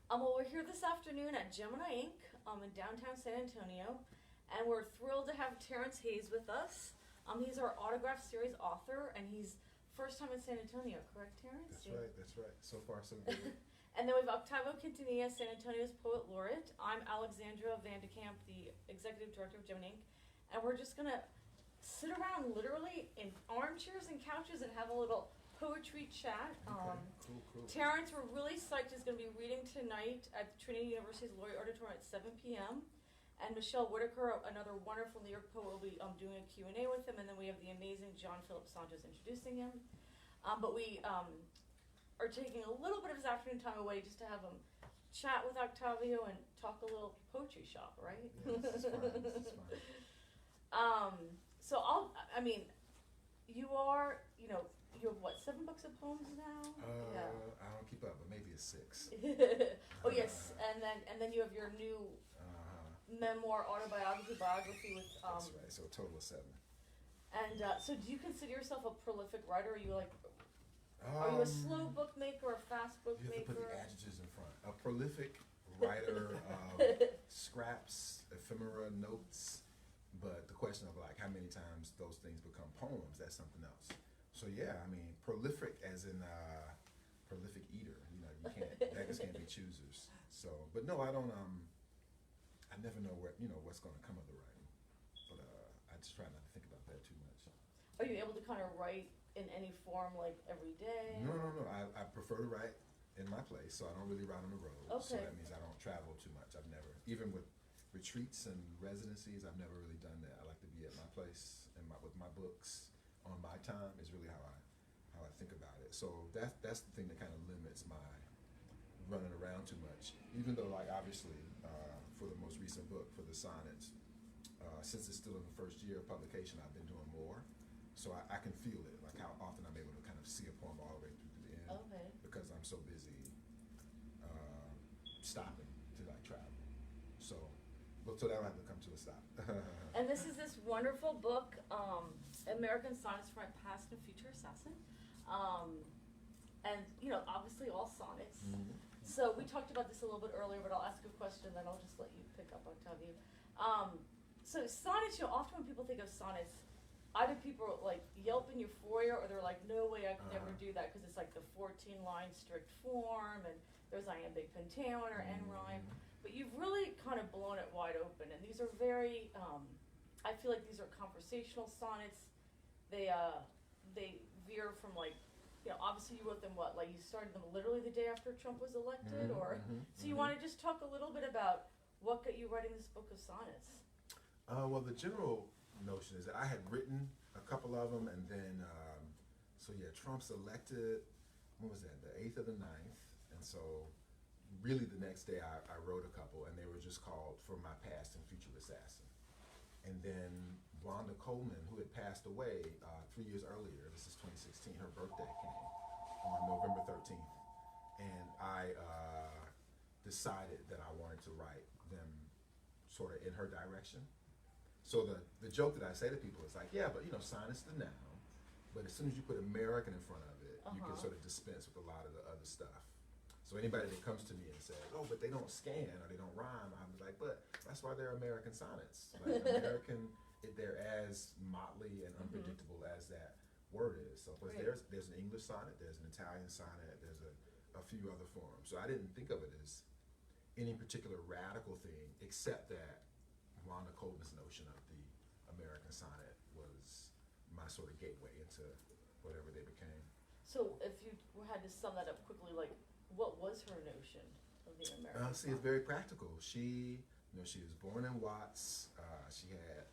Well, we're here this afternoon at Gemini Ink in downtown San Antonio, and we're thrilled to have Terrance Hayes with us. He's our autograph series author, and he's first time in San Antonio, correct, Terrance? That's right. So far, so good. And then we have Octavio Quintanilla, San Antonio's Poet Laureate. I'm Alexandra Kamp, the Executive Director of Gemini Ink, and we're just going to sit around literally in armchairs and couches and have a little poetry chat. Cool. Terrance, we're really psyched, is going to be reading tonight at Trinity University's Laureate Auditorium at 7 p.m. And Michelle Whitaker, another wonderful New York poet, will be doing a Q&A with him. And then we have the amazing John Philip Sanchez introducing him. But we are taking a little bit of his afternoon time away just to have him chat with Octavio and talk a little poetry shop, right? Yes, this is fine. You have what, 7 books of poems now? Yeah. I don't keep up, but maybe it's 6. Oh yes, and then you have your new memoir, biography with. That's right. So a total of 7. And so, do you consider yourself a prolific writer? Are you are you a slow bookmaker or a fast bookmaker? You have to put the adjectives in front. A prolific writer of scraps, ephemera, notes. But the question of how many times those things become poems, that's something else. So yeah, I mean, prolific as in prolific eater. You can't, beggars can't be choosers. So, but no, I don't. I never know what's going to come of the writing. But I just try not to think about that too much. Are you able to kind of write in any form, like every day? No. I prefer to write in my place, so I don't really write on the road. Okay. So that means I don't travel too much. I've never, even with retreats and residencies, I've never really done that. I like to be at my place and with my books on my time is really how I think about it. So that's the thing that kind of limits my running around too much. Even though obviously for the most recent book, for the sonnets, since it's still in the first year of publication, I've been doing more. So I can feel it, like how often I'm able to kind of see a poem all the way through to the end. Okay. Because I'm so busy stopping to travel. So that'll have to come to a stop. And this is this wonderful book, American Sonnets from a Past and Future Assassin. And, obviously all sonnets. Mm-hmm. So we talked about this a little bit earlier, but I'll ask a question, then I'll just let you pick up, Octavio. So sonnets, often when people think of sonnets, either people yelp in euphoria, or they're like, no way, I could never do that, because it's the 14-line strict form, and there's iambic pentameter or end rhyme. But you've really kind of blown it wide open, and these are very, I feel like these are conversational sonnets. They veer from obviously you wrote them you started them literally the day after Trump was elected, so you want to just talk a little bit about what got you writing this book of sonnets? Well, the general notion is that I had written a couple of them, and then, Trump's elected, when was that, the 8th or the 9th, and so really the next day I wrote a couple, and they were just called For My Past and Future Assassin. And then Wanda Coleman, who had passed away 3 years earlier, this is 2016, her birthday came on November 13th, and I decided that I wanted to write them sort of in her direction. So the joke that I say to people is sonnet's the noun, but as soon as you put American in front of it, you can sort of dispense with a lot of the other stuff. So anybody that comes to me and says, oh, but they don't scan or they don't rhyme, I'm like, but that's why they're American sonnets. American, they're as motley and unpredictable as that word is. So there's an English sonnet, there's an Italian sonnet, there's a few other forms. So I didn't think of it as any particular radical thing, except that Wanda Coleman's notion of the American sonnet was my sort of gateway into whatever they became. So if you had to sum that up quickly, what was her notion of the American See, it's very practical. She was born in Watts. She had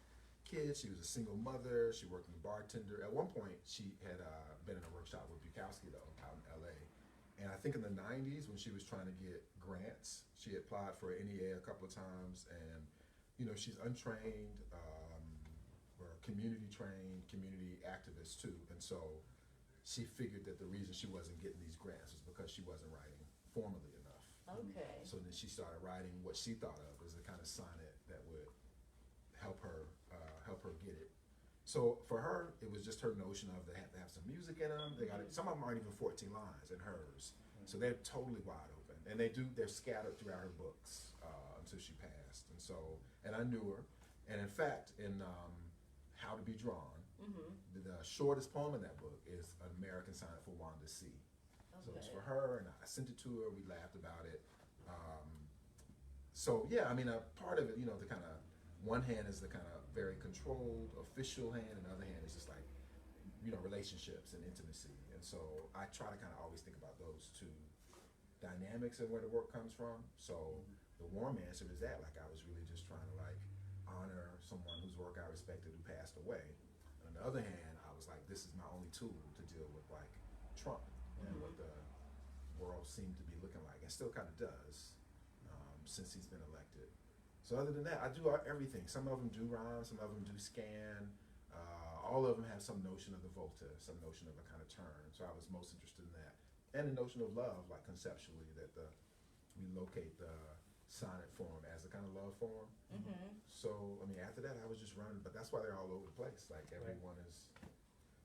kids. She was a single mother. She worked as a bartender. At one point, she had been in a workshop with Bukowski, though, out in L.A. And I think in the 90s, when she was trying to get grants, she had applied for NEA a couple of times, and she's untrained, or community trained, community activist too, and so she figured that the reason she wasn't getting these grants was because she wasn't writing formally enough. Okay. So then she started writing what she thought of as a kind of sonnet that would help her get it. So for her, it was just her notion of they have to have some music in them. Some of them aren't even 14 lines in hers, so they're totally wide open. And they're scattered throughout her books until she passed. And so, and I knew her. And in fact, in How to Be Drawn, the shortest poem in that book is an American sonnet for Wanda C. So it's for her, and I sent it to her. We laughed about it. So yeah, I mean, a part of it, you know, the kind of one hand is the kind of very controlled, official hand, and the other hand is just like, you know, relationships and intimacy. And so I try to kind of always think about those two dynamics and where the work comes from. So the warm answer is that, like, I was really just trying to like honor someone whose work I respected who passed away. And on the other hand, I was like, this is my only tool to deal with like Trump and what the world seemed to be looking like, and still kind of does since he's been elected. So other than that, I do everything. Some of them do rhyme, some of them do scan. All of them have some notion of the volta, some notion of a kind of turn. So I was most interested in that, and the notion of love, like conceptually, that we locate the sonnet form as a kind of love form. So I mean, after that, I was just running, but that's why they're all over the place. Like everyone is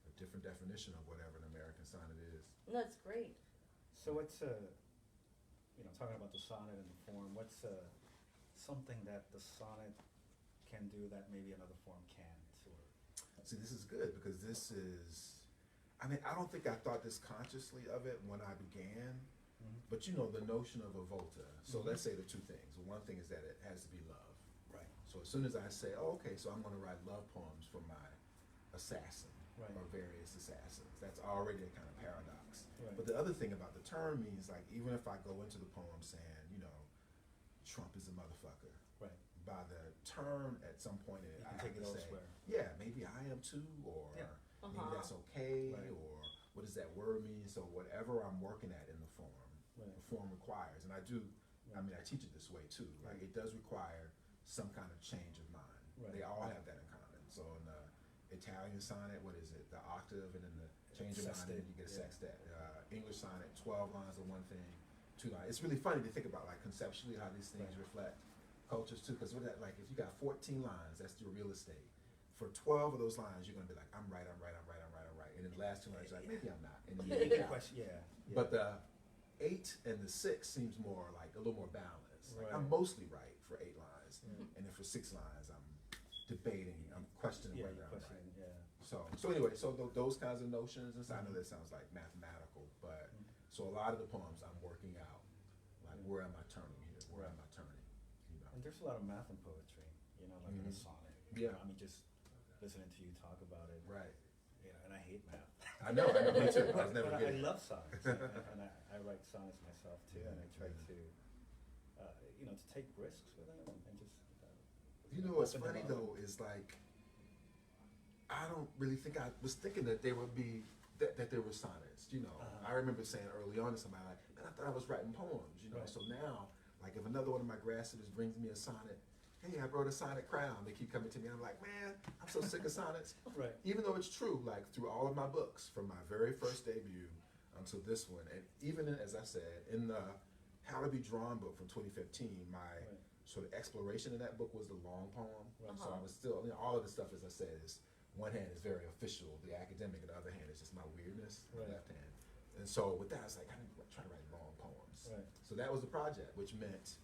a different definition of whatever an American sonnet is. No, it's great. So what's you know, talking about the sonnet and the form, what's something that the sonnet can do that maybe another form can't? Or See, this is good because this is, I mean, I don't think I thought this consciously of it when I began, but you know, the notion of a volta. So let's say the two things. One thing is that it has to be love. Right. So as soon as I say, oh, okay, so I'm going to write love poems for my assassin or various assassins, that's already a kind of paradox. Right. But the other thing about the term means, like, even if I go into the poem saying, you know, Trump is a motherfucker, Right. by the term at some point in it, You I can have take to it say, elsewhere. yeah, maybe I am too, or Yeah. maybe that's okay, Right. or what does that word mean? So whatever I'm working at in the form, Right. the form requires, and I do, I mean, I teach it this way too, like it does require some kind of change of mind. Right. They all have that in common. So in the Italian sonnet, what is it? The octave, and then the change of mind, Sextet, and then you get a yeah. sextet. English sonnet, 12 lines of one thing, 2 lines. It's really funny to think about, like, conceptually how these things reflect cultures too, because like if you got 14 lines, that's your real estate. For 12 of those lines, you're gonna be like, I'm right, and then the last 2 lines, you're like, maybe I'm not, and then you get out. Question, yeah. But the 8 and the 6 seems more like a little more balanced. Like, Right. I'm mostly right for 8 lines, and then for 6 lines, I'm debating, I'm questioning Yeah, whether I'm question, right. yeah. So anyway, so those kinds of notions, and so I know that sounds like mathematical, but so a lot of the poems I'm working out, like, where am I turning here? Where am I turning? You know? And there's a lot of math in poetry, you know, like in a sonnet. Yeah. I mean, just listening to you talk about it. Right. You know, and I hate math. I know, me too. I was never But good. I love sonnets, and I write sonnets myself too, and I try to, you know, to take risks with it and just. You know what's open them funny up. though is, like, I don't really think I was thinking that there would be that there were sonnets. You know, I remember saying early on to somebody, like, man, I thought I was writing poems. You know, Right. so now, like, if another one of my grad students brings me a sonnet, hey, I wrote a sonnet crown. They keep coming to me. I'm like, man, I'm so sick of sonnets. Right. Even though it's true, like, through all of my books, from my very first debut until this one, and even as I said in the How to Be Drawn book from 2015, my sort of exploration in that book was the long poem. Right. So I was still, you know, all of the stuff, as I said, is one hand is very official, the academic, and the other hand is just my weirdness, the Right. left hand. And so with that, I was like, I need to try to write long poems. Right. So that was the project, which meant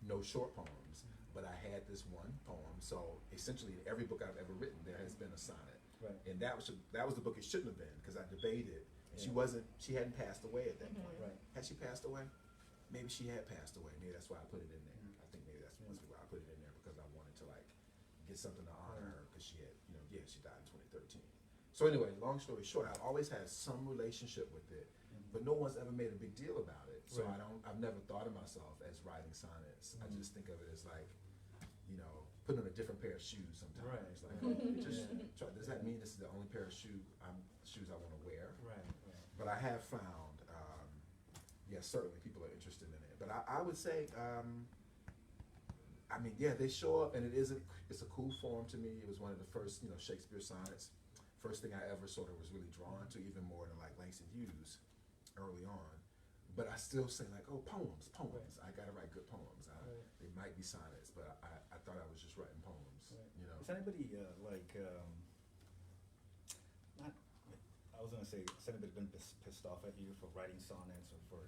no short poems, but I had this one poem. So essentially, in every book I've ever written, there has been a sonnet. Right. And that was the book it shouldn't have been, because I debated, and Yeah. she hadn't passed away at that point. Right. Had she passed away? Maybe she had passed away. Maybe that's why I put it in there. I think maybe that's mostly why I put it in there, because I wanted to, like, get something to honor her, because she had, you know, she died in 2013. So anyway, long story short, I've always had some relationship with it, but no one's ever made a big deal about it. So Right. I've never thought of myself as writing sonnets. I just think of it as, like, you know, putting on a different pair of shoes sometimes. Right. Like, does that mean this is the only pair of shoes I want to wear? Right. But I have found, certainly people are interested in it. But I would say, I mean, yeah, they show up, and it's a cool form to me. It was one of the first, you know, Shakespeare sonnets. First thing I ever sort of was really drawn to, even more than, like, Langston Hughes early on. But I still say, like, oh, poems. Right. I gotta write good poems. They might be sonnets, but I thought I was just writing poems. Right. You know. Is anybody not? I was gonna say, has anybody been pissed off at you for writing sonnets or for,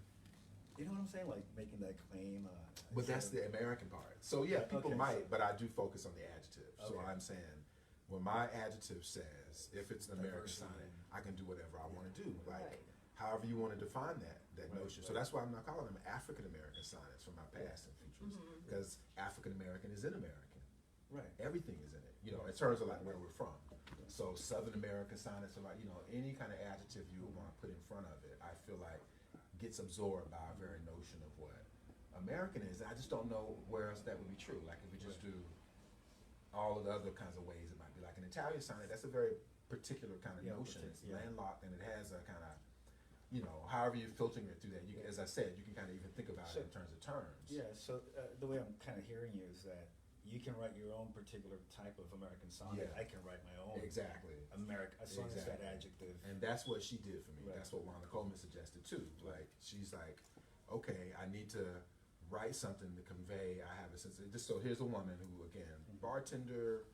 you know what I'm saying? Like making that claim. But that's the American part. So yeah, people Okay, might, so- but I do focus on the adjective. So Okay. I'm saying, when my adjective says, if it's an American Diversity. sonnet, I can do whatever I want to do. Like, Right. however you want to define that Right, notion. So right. that's why I'm not calling them African American sonnets from my past and futures, Mhm. because African American is in American. Right. Everything is in it, you know, in terms of like where we're from. Right. So Southern American sonnets, or like, you know, any kind of adjective you would want to put in front of it, I feel like gets absorbed by our very notion of what American is. I just don't know where else that would be true. Like if we just Right. do all of the other kinds of ways it might be. Like an Italian sonnet, that's a very particular kind of Yeah, notion. It's yeah. landlocked and it has a kind of, you know, however you're filtering it through that. You, as I said, you can kind of even think about So- it in terms of terms. Yeah, so the way I'm kind of hearing you is that you can write your own particular type of American sonnet. Yeah. I can write my own Exactly. as long as that Exactly. adjective. And that's what she did for me. Right. That's what Wanda Coleman suggested too. Like she's like, okay, I need to write something to convey. I have a sense of just so. Here's a woman who, again, bartender,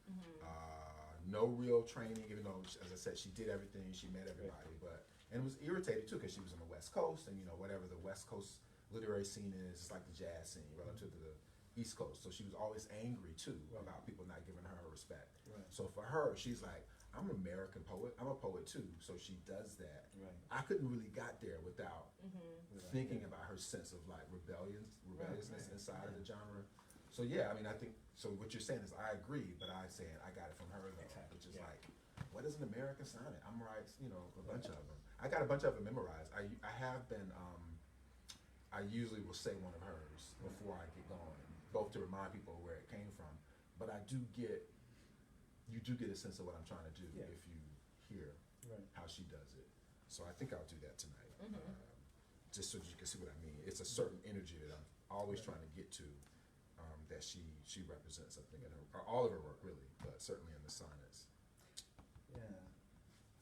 no real training. Even though, as I said, she did everything. She met everybody, but and was irritated too because she was on the West Coast, and you know whatever the West Coast literary scene is, it's like the jazz scene relative to the East Coast. So she was always angry too Right. about people not giving her respect. Right. So for her, she's like, I'm an American poet. I'm a poet too. So she does that. Right. I couldn't really got there without Without- thinking yeah. about her sense of like rebelliousness right, inside of yeah. the genre. So yeah, I mean, I think so. What you're saying is I agree, but I'm saying I got it from her though, Exactly, which is yeah. like, what is an American sonnet? I'm right, you know, a bunch of them. I got a bunch of them memorized. I have been. I usually will say one of hers before I get going, both to remind people where it came from. But I do get, you do get a sense of what I'm trying to do Yeah. if you hear Right. how she does it. So I think I'll do that tonight, Mhm. just so you can see what I mean. It's a certain energy that I'm always Right. trying to get to, that she represents. I think in her, all of her work really, but certainly in the sonnets. Yeah.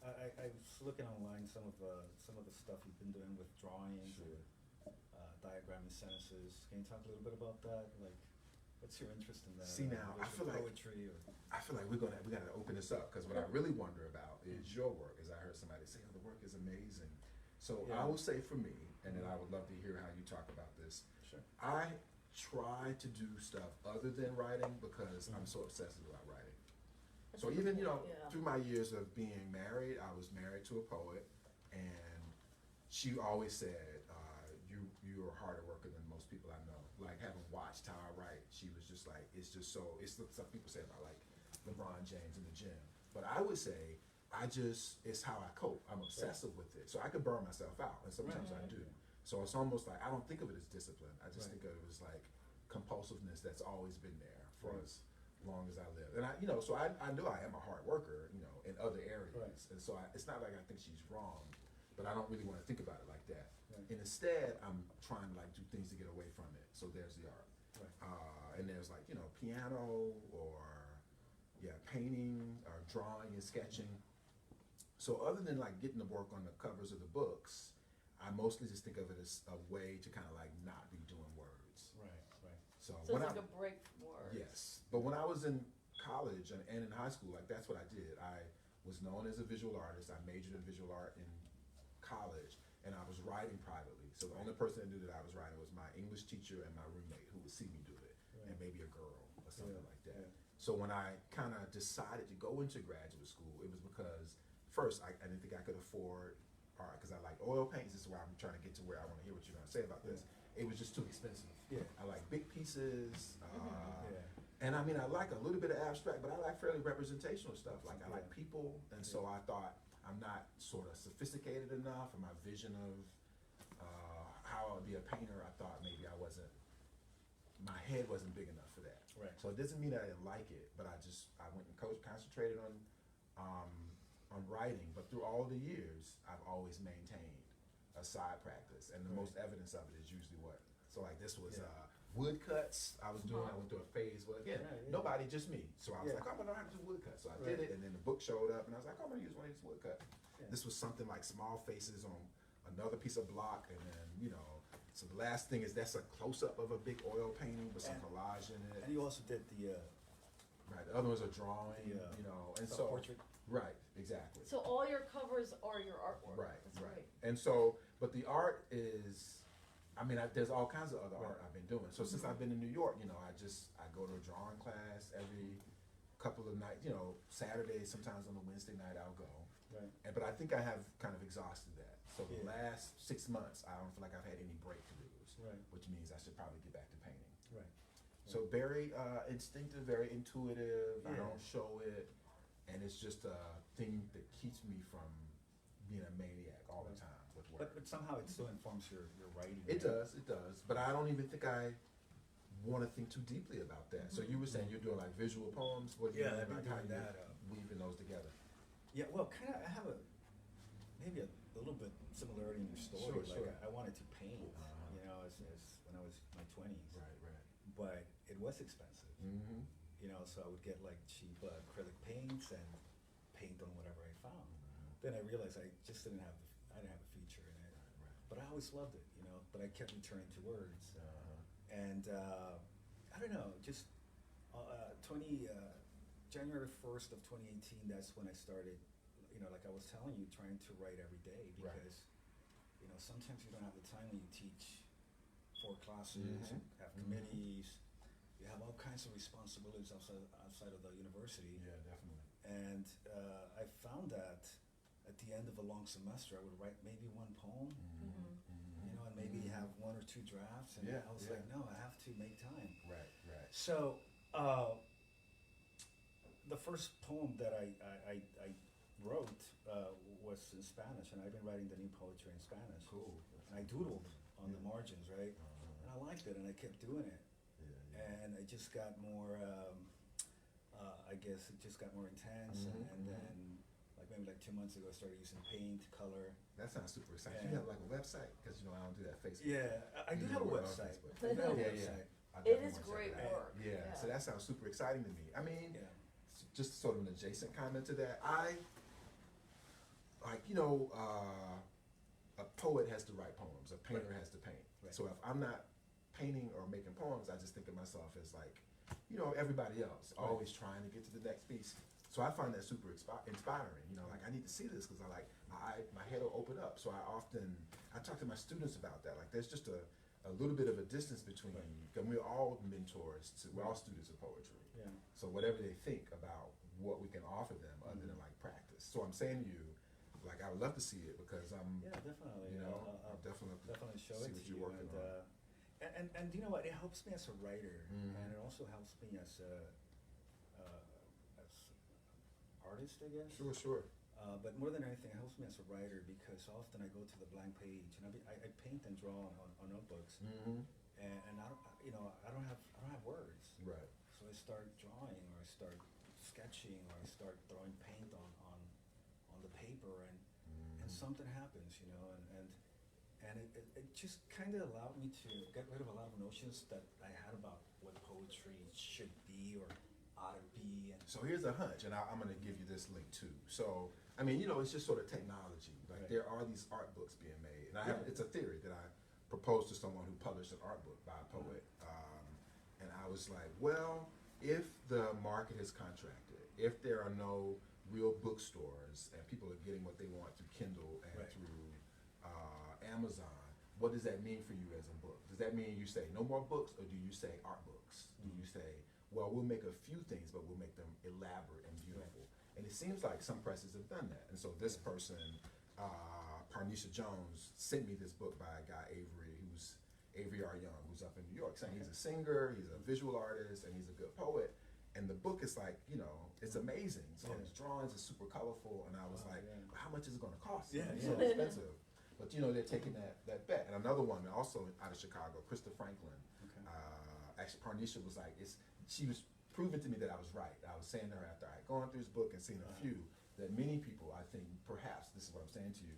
I was looking online some of the stuff you've been doing with drawings Sure. and diagramming sentences. Can you talk a little bit about that? Like, what's your interest in that? See, now, Whether I it's feel like- poetry or I feel like we gotta open this up because what I really wonder about is your work. As I heard somebody say, "Oh, the work is amazing." So Yeah. I will say for me, and then I would love to hear how you talk about this. sure. I try to do stuff other than writing because I'm so obsessive about writing. That's So a good even, you point, know, yeah. through my years of being married, I was married to a poet, and she always said, you are harder worker than most people I know. Like, having watched how I write, she was just like, it's just so, it's what some people say about like LeBron James in the gym. But I would say, it's how I cope. I'm obsessive with it. So I could burn myself out, and sometimes I Right. do. So it's almost like, I don't think of it as discipline. I just Right. think of it as like compulsiveness that's always been there for Right. as long as I live. And I, you know, so I know I am a hard worker, you know, in other areas. Right. And so it's not like I think she's wrong, but I don't really want to think about it like that. Right. And instead, I'm trying to like do things to get away from it. So there's the art. Right. And there's like, you know, piano or, painting or drawing and sketching. So other than like getting to work on the covers of the books, I mostly just think of it as a way to kind of like not be doing words. Right. So when it's I, like a break from work. yes, but when I was in college and in high school, like that's what I did. I was known as a visual artist. I majored in visual art in college, and I was writing privately. So the only person that knew that I was writing was my English teacher and my roommate, who would see me do it, Right. and maybe a girl or something Yeah, like that. yeah. So when I kind of decided to go into graduate school, it was because first I didn't think I could afford art because I like oil paints. This is why I'm trying to get to where I want to hear what you're going to say about this. It was just too expensive. Yeah. I like big pieces. Yeah. And I mean, I like a little bit of abstract, but I like fairly representational stuff. Like I like Yeah. people, and so I thought I'm not sort of sophisticated enough in my vision of how I would be a painter. I thought maybe my head wasn't big enough for that. Right. So it doesn't mean that I didn't like it, but I went and concentrated on writing. But through all the years, I've always maintained a side practice, and the Right. most evidence of it is usually what. So like this was Yeah. woodcuts. I was doing. I went through a phase where again, Right, yeah. nobody, just me. So I was Yeah. like, I'm gonna learn how to do woodcuts. So I Right. did it, and then the book showed up, and I was like, I'm gonna use one of these woodcuts. Yeah. This was something like small faces on another piece of block, and then So the last thing is that's a close up of a big oil painting with some And- collage in it. And you also did the Right. The other one's a drawing. And so self-portrait. right, exactly. So all your covers are your artwork. Right, That's right. great. And so, but the art is there's all kinds of other art Right. I've been doing. So since I've been in New York, I go to a drawing class every couple of nights. Saturdays, sometimes on a Wednesday night I'll go. Right. But I think I have kind of exhausted that. So the Yeah. last 6 months, I don't feel like I've had any breakthroughs, Right. which means I should probably get back to painting. Right. So very instinctive, very intuitive. I Yeah. don't show it, and it's just a thing that keeps me from being a maniac all the Right. time with work. But somehow it still informs your writing. It right? does. But I don't even think I want to think too deeply about that. So you were saying you're doing like visual poems. What do you Yeah, mean? I've been Like how doing you that, weaving those together? Yeah, well, kind of. I have maybe a little bit similarity in your story. Sure, like sure. I wanted to paint, Uh-huh. as when I was in my 20s. Right. But it was expensive. Mm-hmm. So I would get like cheap acrylic paints and paint on whatever I found. Mm-hmm. Then I realized I just didn't have a future in it. Right. But I always loved it, But I kept returning to words. Uh-huh. And I don't know, just 20 January 1st of 2018. That's when I started. Like I was telling you, trying to write every day Right. because sometimes you don't have the time when you teach 4 classes, Mhm. have Mhm. committees, you have all kinds of responsibilities outside of the university. Yeah, definitely. And I found that at the end of a long semester, I would write maybe one poem, and maybe have 1 or 2 drafts. And Yeah, I was yeah. like, no, I have to make time. Right. So the first poem that I wrote was in Spanish, and I've been writing the new poetry in Spanish. Cool. And I doodled on the Yeah. margins, right? And I liked it, and I kept doing it. Yeah. And it just got more, I guess it just got more intense. Mhm, And then, maybe 2 months ago, I started using paint, color. That sounds super exciting. Yeah. You have like a website because I don't do that Facebook. Yeah, I do You have a work on website. Facebook. I do have a Yeah. website. I It definitely is wanna check great it out. work. Yeah. So that sounds super exciting to me. I mean, Yeah. just sort of an adjacent comment to that. A poet has to write poems. A painter Right. has to paint. Right. So if I'm not painting or making poems, I just think of myself as like, everybody else, Right. always trying to get to the next piece. So I find that super inspiring. I need to see this because my head will open up. So I talk to my students about that. Like there's just a little bit of a distance between, Right. and we're all mentors, we're all students of poetry. Yeah. So whatever they think about what we can offer them other than Mhm. like practice. So I'm saying to you, I would love to see it because Yeah, definitely. I'll definitely show see it what to you're you. working on. And you know what? It helps me as a writer, Mhm. and it also helps me as artist, I guess. Sure. But more than anything, it helps me as a writer because often I go to the blank page and I paint and draw on notebooks, Mm-hmm. and I don't have words. Right. So I start drawing, or I start sketching, or I start throwing paint on the paper, and Mm-hmm. something happens, and it just kind of allowed me to get rid of a lot of notions that I had about what poetry should be or ought to be. And So here's a hunch, and I'm going to give you this link too. So, it's just sort of technology. Like Right. there are these art books being made, and Yeah. it's a theory that I proposed to someone who published an art book by a poet. And I was like, well, if the market is contracted, if there are no real bookstores and people are getting what they want through Kindle and Right. through Amazon, what does that mean for you as a book? Does that mean you say no more books, or do you say art books? Do you say, well, we'll make a few things, but we'll make them elaborate and beautiful? And it seems like some presses have done that. And so this person, Parnisha Jones, sent me this book by a guy, Avery R. Young, who's up in New York, saying he's a singer, he's a visual artist, and he's a good poet. And the book is like, it's amazing. So Yeah. his drawings are super colorful, and I was Wow, like, yeah. well, how much is it going to cost? Yeah, It's yeah. so expensive. But they're taking that bet. And another one, also out of Chicago, Krista Franklin. Okay. Actually, Parnisha was like, she was proving to me that I was right. I was saying to her after I had gone through his book and seen a few, that many people, I think, perhaps this is what I'm saying to you,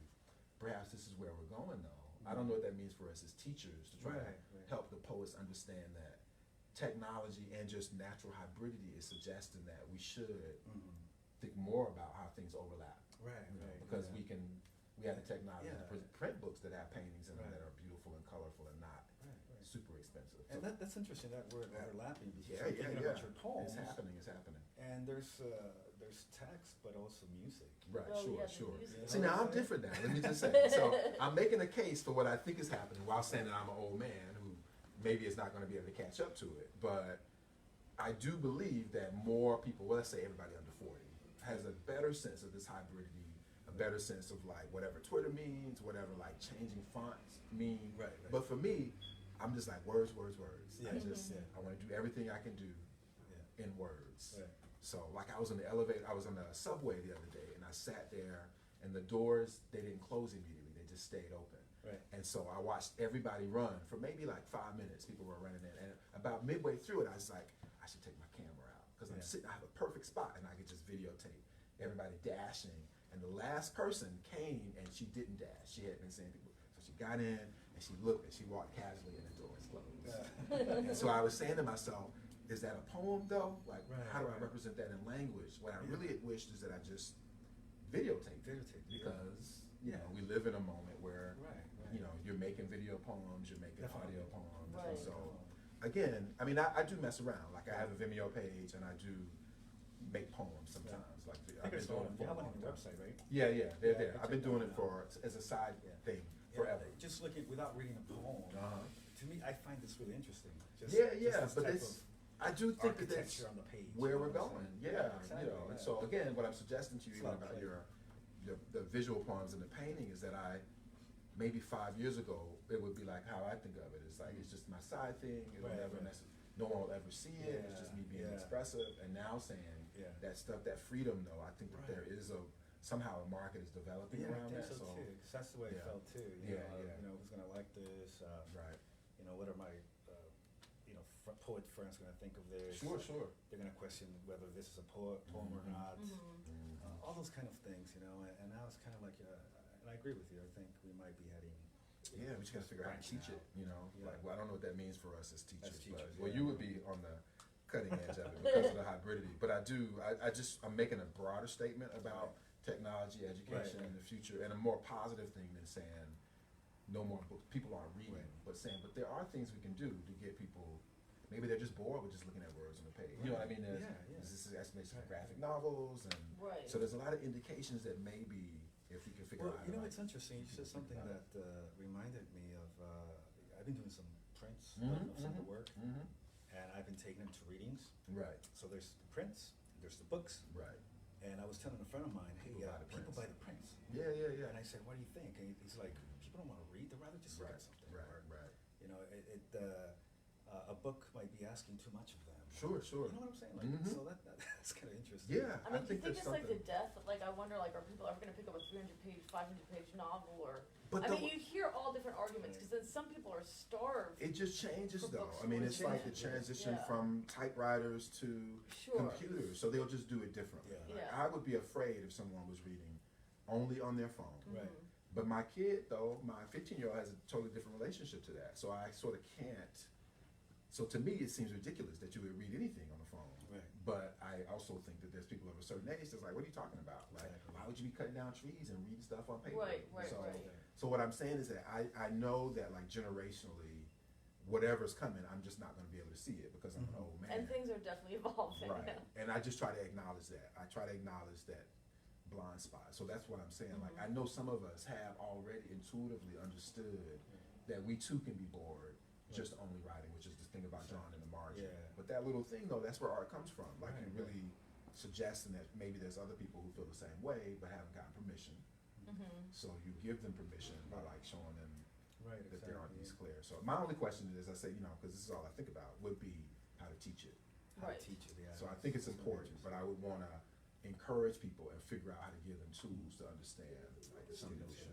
perhaps this is where we're going though. I don't know what that means for us as teachers to try Right. to help the poets understand that technology and just natural hybridity is suggesting that we should think more about how things overlap. Right. Because we have the technology Yeah. to print books that have paintings in them Right. that are beautiful and colorful and not Right. super expensive. expensive. And So- that's interesting, that word Yeah. overlapping, because yeah, you're yeah, thinking yeah. about your poems. It's happening. And there's text, but also music. Right, Oh, sure, yeah, the sure. music. See, now I'm different now. Let me just say. So I'm making a case for what I think is happening while saying that I'm an old man who maybe is not going to be able to catch up to it. But I do believe that more people, well, let's say everybody under 40, has a better sense of this hybridity, a better sense of like whatever Twitter means, whatever like changing fonts mean. Right. But for me, I'm just like words. Yeah. I want to do everything I can do Yeah. in words. Right. So like I was in the elevator, I was on the subway the other day, and I sat there, and the doors, they didn't close immediately, they just stayed open. Right. And so I watched everybody run for maybe like 5 minutes. People were running in, and about midway through it, I was like, I should take my camera out because I'm Yeah. sitting. I have a perfect spot, and I could just videotape everybody dashing. And the last person came, and she didn't dash. She had been seeing people, so she got in and she looked and she walked casually, and the door was closed. And so I was saying to myself, is that a poem though? Like, Right, how do I right. represent that in language? What I Yeah. really wished is that I just videotaped it, Videotaped, yeah. because you Yeah. know we live in a moment where Right. you know you're making video poems, you're making Definitely. audio poems, Right. and so again, I mean, I do mess around. Like I have a Vimeo page, and I do make poems sometimes. Like I I've think been it's doing on, it you for a have one long on your time. website, right? Yeah, they're Yeah, there. I I've been checked doing that it out. as a side Yeah. thing Yeah, forever. Just looking, without reading a poem, Uh-huh. to me, I find this really interesting. Just, Yeah, just yeah, this but type it's, of I do think that that's architecture on the page. where you we're know what I'm going. saying? Yeah, exactly, you know. And yeah. so again, what I'm suggesting to you It's even not about play. the visual poems and the painting is that I maybe 5 years ago it would be like how I think of it. It's like it's just my side thing. It'll Right, never right. no one will ever see it. It's just me being Yeah. expressive. And now saying Yeah. that stuff, that freedom though, I think that Right. there is somehow a market is developing Yeah, I around think that. so too, 'cause that's the way yeah. it felt too. Yeah, yeah. You know, who's gonna like this? Right. You know, what are my, poet friends gonna think of this? Sure. They're gonna question whether this is a poem or Mhm. not. Mhm. All those kind of things, you know. And now it's kind of like, and I agree with you. I think we might be heading. Yeah, we just gotta figure out how to branching teach it, out. you know? Yeah. Like, well, I don't know what that means for us as teachers, but, teachers, well, yeah. you would be on the cutting edge of it because of the hybridity. But I'm making a broader statement about technology, education, Right. and the future, and a more positive thing than saying no more books, people aren't reading, Right. but saying, but there are things we can do to get people, maybe they're just bored with just looking at words on the page. You know what I mean? There's, Yeah. This is estimations of Right. graphic novels, and Right. so there's a lot of indications that maybe if we can figure Well, out how you to know, like, it's interesting. You said think something about that reminded me of. I've been doing some prints Mhm, of some of the mhm, work, mhm. and I've been taking them to readings. Right, So there's the prints, there's the books, right. and I was telling a friend of mine, hey, People buy the people prints. buy the prints. Yeah. And I said, what do you think? And he's like, people don't want to read; they'd rather just look Right, at something. right, Or, right. you know, a book might be asking too much of them. Sure. You know what I'm saying? Like, Mhm. so that's kind of interesting. Yeah, I mean, do you think there's it's like the something. death? Like, I wonder, like, are people ever going to pick up a 300-page, 500-page novel, or? But I the mean, w- you hear all different arguments because then some people are starved. It just changes For though. books I mean, to it's like the change. transition Yeah. from typewriters to Sure. computers, so they'll just do it differently. Yeah. Like, Yeah. I would be afraid if someone was reading only on their phone. Right. Mhm. But my kid, though, my 15-year-old has a totally different relationship to that. So I sort of can't. So to me, it seems ridiculous that you would read anything on the phone. Right. But I also think that there's people of a certain age that's like, what are you talking about? Like, Exactly. why would you be cutting down trees and reading stuff on paper? Right, right, so, right. So what I'm saying is that I know that like generationally, whatever's coming, I'm just not going to be able to see it because I'm an Mhm. old man. And things are definitely evolving. Right. Yeah. And I just try to acknowledge that. I try to acknowledge that blind spot. So that's what I'm saying. Like, Mhm. I know some of us have already intuitively understood that we too can be bored just only writing, which is the thing about drawing in the margin. Yeah. But that little thing though, that's where art comes from. Like Right, you really suggesting that maybe there's other people who feel the same way but haven't gotten permission. Mhm. So you give them permission by like showing them Right. that there aren't these Exactly. clear. So my only question is, I say, you know, because this is all I think about, would be how to teach it. How Right. to teach it. Yeah. So I think it's That's important, but I would want to encourage people and figure out how to give them tools to understand like some notion.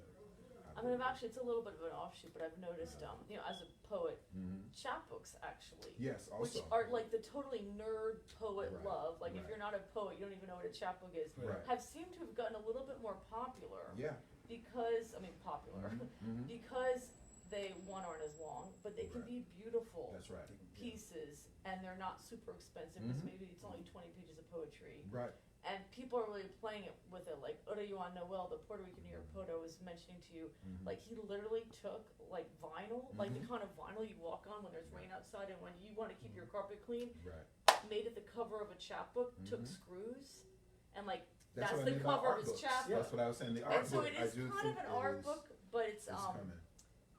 I mean, it's a little bit of an offshoot, but I've noticed, you know, as a poet, Mm-hmm. chapbooks actually, Yes, also. which are like the totally nerd poet Right, love. Like, if right. you're not a poet, you don't even know what a chapbook is. Right. Have seemed to have gotten a little bit more popular Yeah. because, I mean, popular Mhm. because they aren't as long, but they can Right. be beautiful That's right. pieces, and they're not super expensive because Mhm. maybe it's only 20 pages of poetry. Right. and people are really playing it with it. Like Uriwan Noel, the Puerto Rican New York poet I was mentioning to you, like he literally took like vinyl, like the kind of vinyl you walk on when there's rain outside and when you want to keep your carpet clean, Right. made it the cover of a chapbook, took screws, and like That's that's what I the mean about cover art of his books. chapbook. That's what I was saying. The And art so book, it I is do kind think of an it art is- book, but it's coming.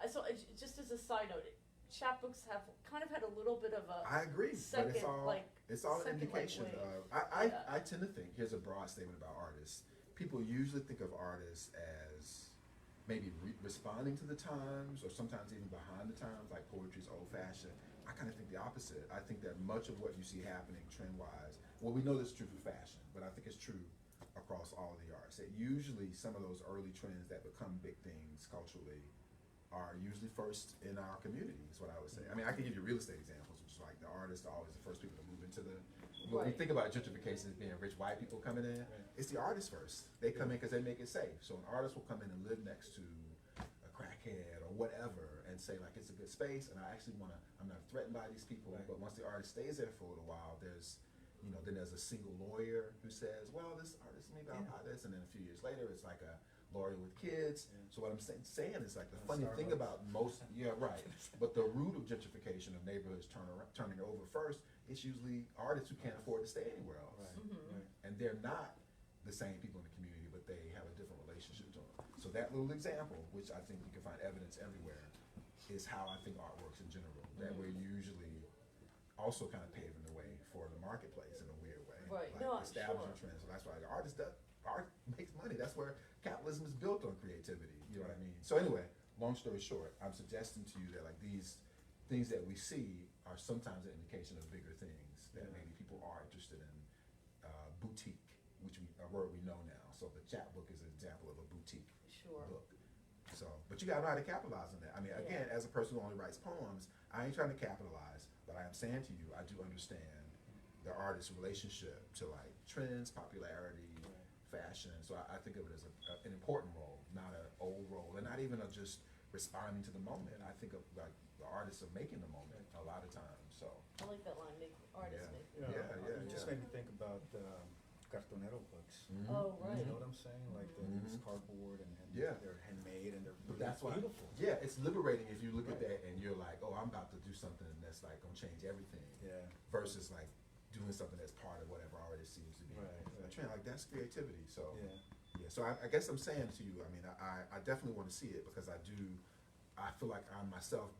so just as a side note, chapbooks have kind of had a little bit of a I agree, but second, it's all like, an second, indication like, wave. of. I Yeah. tend to think, here's a broad statement about artists. People usually think of artists as maybe responding to the times, or sometimes even behind the times, like poetry's old fashioned. I kind of think the opposite. I think that much of what you see happening trend wise, well, we know this is true for fashion, but I think it's true across all of the arts. That usually some of those early trends that become big things culturally are usually first in our community, is what I would say. I mean, I can give you real estate examples, which is like the artists are always the first people to move into the. When we Right. think about gentrification as being rich white people coming in, it's the artists first. They come in because they make it safe. So an artist will come in and live next to a crackhead or whatever and say like it's a good space and I actually want to. I'm not threatened by these people. Right. But once the artist stays there for a little while, there's. Then there's a single lawyer who says, well, this artist, maybe I'll buy this. And then a few years later, it's like a lawyer with kids. Yeah. So what I'm saying is like the And funny thing Starbucks. about most, right. But the root of gentrification of neighborhoods turning over first, it's usually artists who can't afford to stay anywhere else. Right. Right. And they're not the same people in the community, but they have a different relationship to them. So that little example, which I think you can find evidence everywhere, is how I think art works in general. That we're usually also kind of paving the way for the marketplace in a weird way. Right. Like No, establishing sure. trends. So that's why the art makes money. That's where capitalism is built on creativity. You know what I mean? So anyway, long story short, I'm suggesting to you that like these things that we see are sometimes an indication of bigger things that maybe people are interested in. Boutique, which a word we know now. So the chapbook is an example of a boutique Sure. book. So, but you gotta know how to capitalize on that. I mean, again, as a person who only writes poems, I ain't trying to capitalize, but I am saying to you, I do understand the artist's relationship to like trends, popularity, fashion. So I think of it as an important role, not an old role, and not even just responding to the moment. I think of like the artists are making the moment a lot of times. So I like that line, make artists make. It just made me think about cartonero books. Oh, right. You know what I'm saying? Like these cardboard and they're handmade and they're But that's why, beautiful. yeah, it's liberating if you look at that and you're like, oh, I'm about to do something that's like gonna change everything. Yeah. Versus like doing something that's part of whatever already seems to be a trend. Like that's creativity. So yeah. So I guess I'm saying to you, I mean, I definitely want to see it because I feel like I'm myself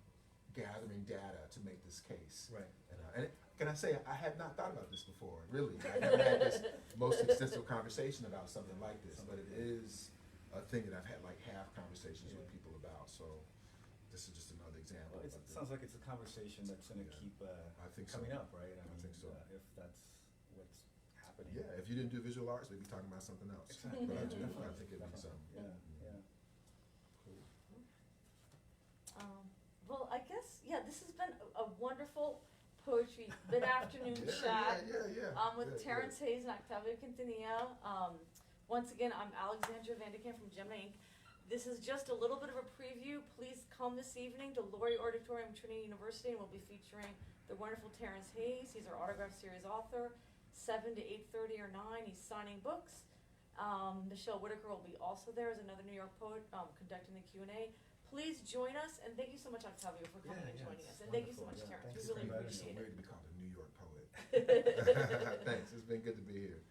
gathering data to make this case. Right. And can I say, I had not thought about this before, really. I haven't had this most extensive conversation about something like this, but it is a thing that I've had like half conversations with people about. So this is just another example. Well, it sounds like it's a conversation that's going to keep I think coming so. up, right? I think so. If that's what's happening. Yeah, if you didn't do visual arts, we'd be talking about something else. Exactly. But I Definitely. think it'd be something. Yeah. Well, I guess, this has been a wonderful poetry mid-afternoon chat. With Good, Terrance Hayes and Octavio Quintanilla. Once again, I'm Alexandra Vandekamp from Gemini Ink. This is just a little bit of a preview. Please come this evening to Laureate Auditorium, Trinity University, and we'll be featuring the wonderful Terrance Hayes. He's our autograph series author. 7 to 8:30 or 9, he's signing books. Michelle Whitaker will be also there as another New York poet conducting the Q&A. Please join us, and thank you so much, Octavio, for coming and joining us. And thank you so much, wonderful. Terrance. Thanks We really for It's appreciate so it. weird to be called a New York poet. Thanks. It's been good to be here.